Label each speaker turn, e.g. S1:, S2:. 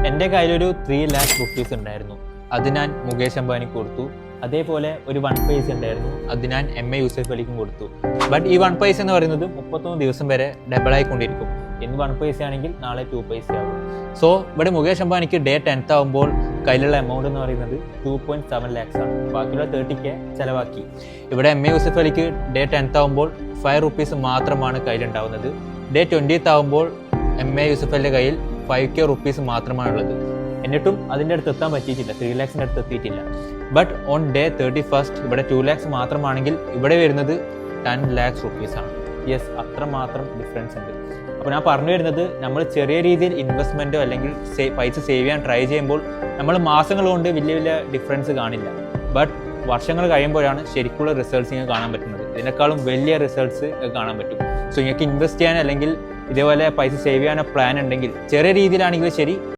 S1: എൻ്റെ കയ്യിലൊരു 3 lakh rupees ഉണ്ടായിരുന്നു. അത് ഞാൻ മുകേഷ് അംബാനിക്ക് കൊടുത്തു. അതേപോലെ ഒരു 1 പൈസ ഉണ്ടായിരുന്നു, അത് ഞാൻ MA യൂസഫ് അലിക്കും കൊടുത്തു. ബട്ട് ഈ 1 പൈസ എന്ന് പറയുന്നത് 31 ദിവസം വരെ ഡബിൾ ആയിക്കൊണ്ടിരിക്കും. ഇന്ന് 1 പൈസ ആണെങ്കിൽ നാളെ 2 പൈസ ആകും. സോ ഇവിടെ മുകേഷ് അംബാനിക്ക് ഡേ 10th ആകുമ്പോൾ കയ്യിലുള്ള എമൗണ്ട് എന്ന് പറയുന്നത് 2.7 lakhs ആണ്. ബാക്കിയുള്ള 30K ചിലവാക്കി. ഇവിടെ MA യൂസഫ് അലിക്ക് ഡേ 10th ആകുമ്പോൾ 5 rupees മാത്രമാണ് കയ്യിലുണ്ടാവുന്നത്. ഡേ 20th ആകുമ്പോൾ MA യൂസഫ് അലിയുടെ കയ്യിൽ 5K rupees മാത്രമാണുള്ളത്. എന്നിട്ടും അതിൻ്റെ അടുത്ത് എത്താൻ പറ്റിയിട്ടില്ല, 3 lakhs അടുത്ത് എത്തിയിട്ടില്ല. ബട്ട് ഓൺ ഡേ 31st ഇവിടെ 2 lakhs മാത്രമാണെങ്കിൽ ഇവിടെ വരുന്നത് 10 lakhs rupees ആണ്. യെസ്, അത്രമാത്രം ഡിഫറൻസ് ഉണ്ട്. അപ്പോൾ ഞാൻ പറഞ്ഞു വരുന്നത്, നമ്മൾ ചെറിയ രീതിയിൽ ഇൻവെസ്റ്റ്മെൻറ്റോ അല്ലെങ്കിൽ പൈസ സേവ് ചെയ്യാൻ ട്രൈ ചെയ്യുമ്പോൾ നമ്മൾ മാസങ്ങൾ കൊണ്ട് വലിയ വലിയ ഡിഫറൻസ് കാണില്ല. ബട്ട് വർഷങ്ങൾ കഴിയുമ്പോഴാണ് ശരിക്കുള്ള റിസൾട്ട്സ് നിങ്ങൾക്ക് കാണാൻ പറ്റുന്നത്. ഇതിനേക്കാളും വലിയ റിസൾട്ട്സ് കാണാൻ പറ്റും. സോ നിങ്ങൾക്ക് ഇൻവെസ്റ്റ് ചെയ്യാൻ അല്ലെങ്കിൽ ഇതേപോലെ പൈസ സേവ് ചെയ്യാനോ പ്ലാൻ ഉണ്ടെങ്കിൽ ചെറിയ രീതിയിലാണെങ്കിൽ ശരി,